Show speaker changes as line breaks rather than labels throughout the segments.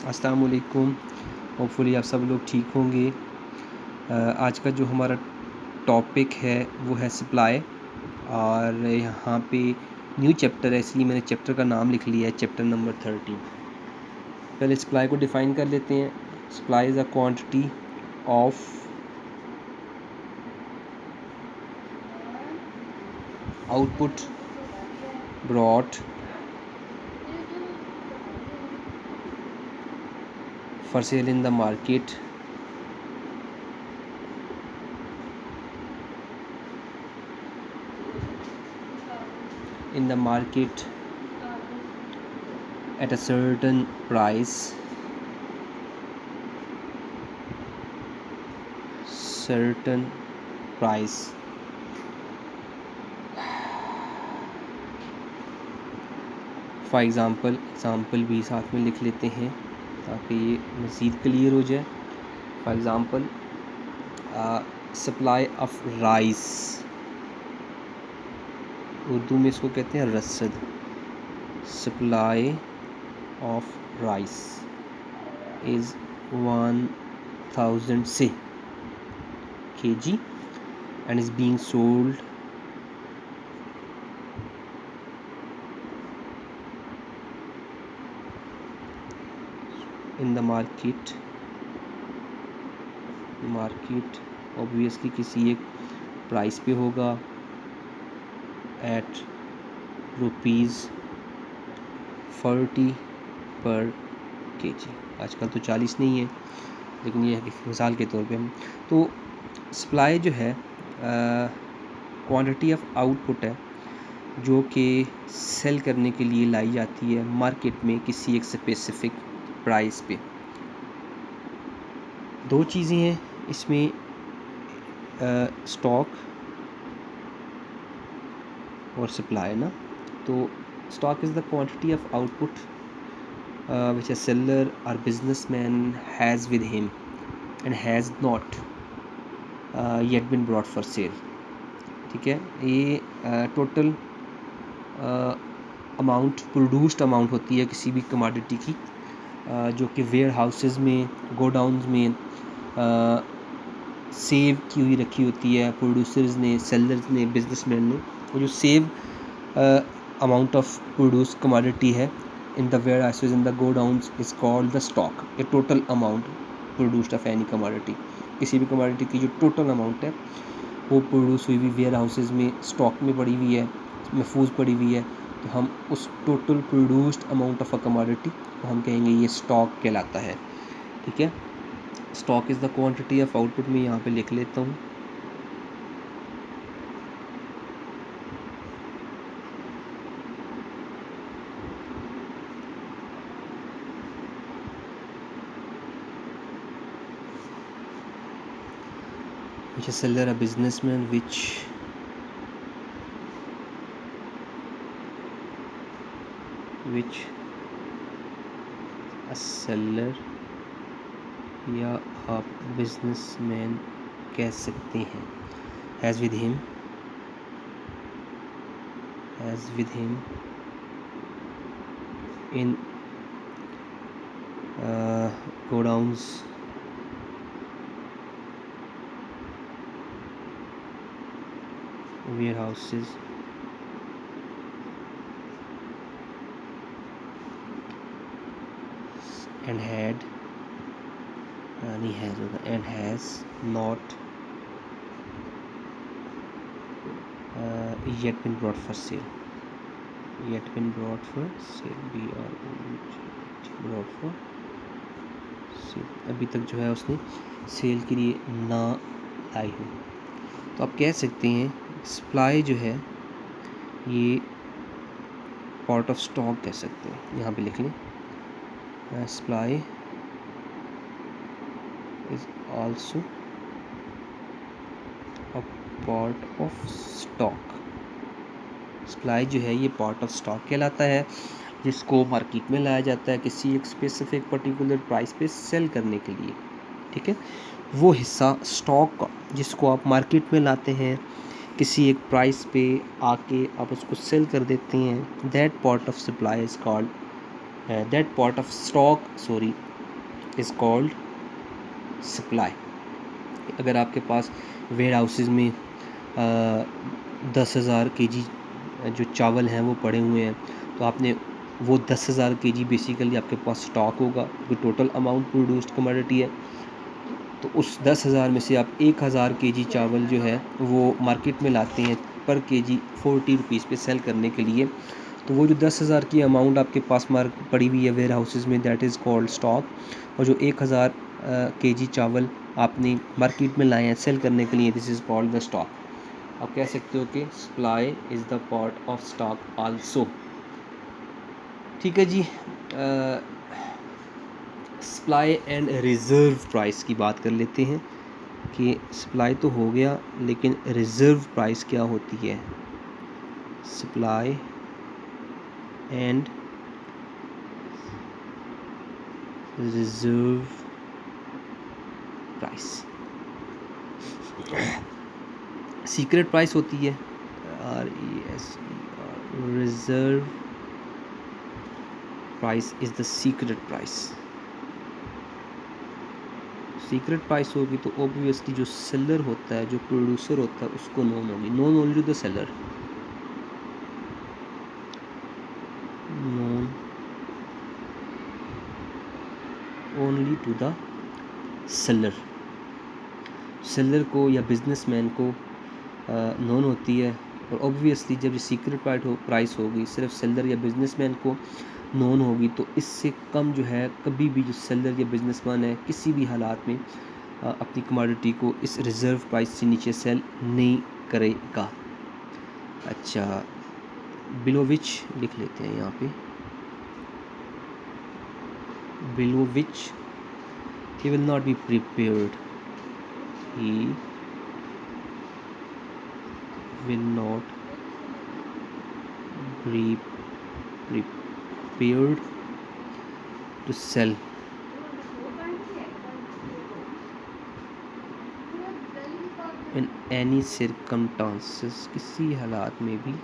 अस्सलाम वालेकुम। होपफुली आप सब लोग ठीक होंगे। आज का जो हमारा टॉपिक है वो है सप्लाई, और यहाँ पे न्यू चैप्टर है, इसलिए मैंने चैप्टर का नाम लिख लिया है, चैप्टर नंबर 13। पहले सप्लाई को डिफ़ाइन कर लेते हैं। Supply is a quantity of output brought for sale in the market at a certain price for example भी साथ में लिख लेते हैं ताकि ये मज़ीद क्लियर हो जाए। For example supply of rice, Urdu में इसको कहते हैं रसद। सप्लाई ऑफ राइस इज़ 1000 से kg and is being sold in the market obviously किसी एक प्राइस पे होगा, एट ₹40 पर kg। आजकल तो 40 नहीं है, लेकिन ये है मिसाल के तौर पे हम तो सप्लाई जो है क्वांटिटी ऑफ आउटपुट है जो कि सेल करने के लिए लाई जाती है मार्केट में किसी एक स्पेसिफिक प्राइस पे। दो चीज़ें हैं इसमें, स्टॉक और सप्लाई ना। तो stock is the quantity of output which a seller or businessman has with him and has not yet been brought for sale। ठीक है, ये टोटल अमाउंट, प्रोड्यूस्ड अमाउंट होती है किसी भी कमोडिटी की, जो कि वेयर हाउसेस में, गोडाउन्स में सेव की हुई रखी होती है प्रोड्यूसर्स ने, सेलर्स ने, बिजनेसमैन ने। वो जो save amount of produce commodity है in the warehouses in the godowns is called the stock। a total amount produced of any commodity, किसी भी कमोडिटी की जो टोटल अमाउंट है वो प्रोड्यूस हुई वेयर हाउसेज में स्टॉक में पड़ी हुई है, महफूज पड़ी हुई है, तो हम उस total produced amount of a commodity को हम कहेंगे ये स्टॉक कहलाता है। ठीक है, stock is the quantity of output में यहाँ पे लिख लेता हूँ। which a seller, a businessman, which a seller या आप बिजनेसमैन कह सकते हैं, has with him in godowns warehouses and has not yet been brought for sale। brought for sale, अभी तक जो है उसने सेल के लिए ना लाई हो। तो आप कह सकते हैं सप्लाई जो है ये पार्ट ऑफ स्टॉक कह सकते हैं, यहाँ पे लिख लें supply is also a part of stock. Supply जो है ये पार्ट ऑफ स्टॉक कहलाता है, जिसको मार्केट में लाया जाता है किसी एक स्पेसिफिक पर्टिकुलर प्राइस पे सेल करने के लिए। ठीक है, वो हिस्सा स्टॉक का जिसको आप मार्केट में लाते हैं किसी एक प्राइस पे आके आप उसको सेल कर देते हैं, that part of supply is called that part of stock is called supply. अगर आपके पास वेयर हाउसेज़ में 10,000 kg जो चावल हैं वो पड़े हुए हैं, तो आपने वो 10,000 kg बेसिकली आपके पास स्टॉक होगा, क्योंकि टोटल अमाउंट प्रोड्यूस्ड कमोडिटी है। तो उस 10,000 में से आप 1,000 kg चावल जो है वो मार्केट में लाते हैं पर केजी 40 रुपीज़ पे सेल करने के लिए। तो वो जो 10,000 की अमाउंट आपके पास पड़ी हुई है वेयर हाउसेज़ में, दैट इज़ कॉल्ड स्टॉक। और जो 1,000 kg चावल आपने मार्केट में लाए हैं सेल करने के लिए, this is called the stock. आप कह सकते हो कि supply is the part of stock also. ठीक है जी। सप्लाई एंड रिज़र्व प्राइस की बात कर लेते हैं कि सप्लाई तो हो गया, लेकिन रिज़र्व प्राइस क्या होती है। Supply and reserve price, secret price होती है reserve price is the secret price. Secret price होगी तो ऑब्वियसली जो सेलर होता है, जो प्रोड्यूसर होता है, उसको नोन होगी, known only to the seller, known only to the seller. Seller को या बिजनेसमैन को नोन होती है। और ऑब्वियसली जब ये सीक्रेट प्राइस होगी सिर्फ सेलर या बिजनेसमैन को नोन होगी, तो इससे कम जो है कभी भी जो सेलर या बिजनेसमैन है किसी भी हालात में अपनी कमोडिटी को इस रिज़र्व प्राइस से नीचे सेल नहीं करेगा। अच्छा, बिलो विच लिख लेते हैं यहाँ पे, below which he will not be prepared, he will not be prepared to sell in any circumstances, किसी हालात में भी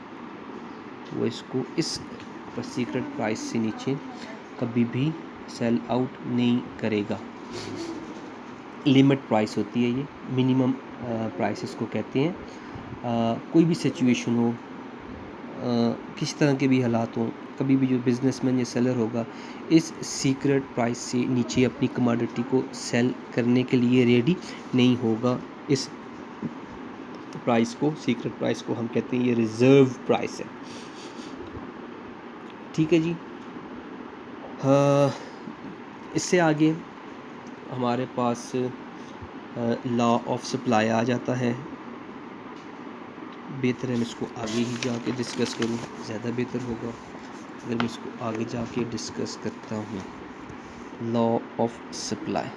वो इसको इस सीक्रेट प्राइस से नीचे कभी भी सेल आउट नहीं करेगा। लिमिट प्राइस होती है ये, मिनिमम प्राइस इसको कहते हैं। कोई भी सिचुएशन हो, किस तरह के भी हालात हों, कभी भी जो बिजनेसमैन या सेलर होगा इस सीक्रेट प्राइस से नीचे अपनी कमोडिटी को सेल करने के लिए रेडी नहीं होगा। इस प्राइस को, सीक्रेट प्राइस को हम कहते हैं ये रिज़र्व प्राइस है। ठीक है जी। इससे आगे हमारे पास लॉ ऑफ सप्लाई आ जाता है। बेहतर है मैं इसको आगे ही जाके डिस्कस करूँ, ज़्यादा बेहतर होगा अगर मैं इसको आगे जाके डिस्कस करता हूँ। Law of supply,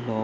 law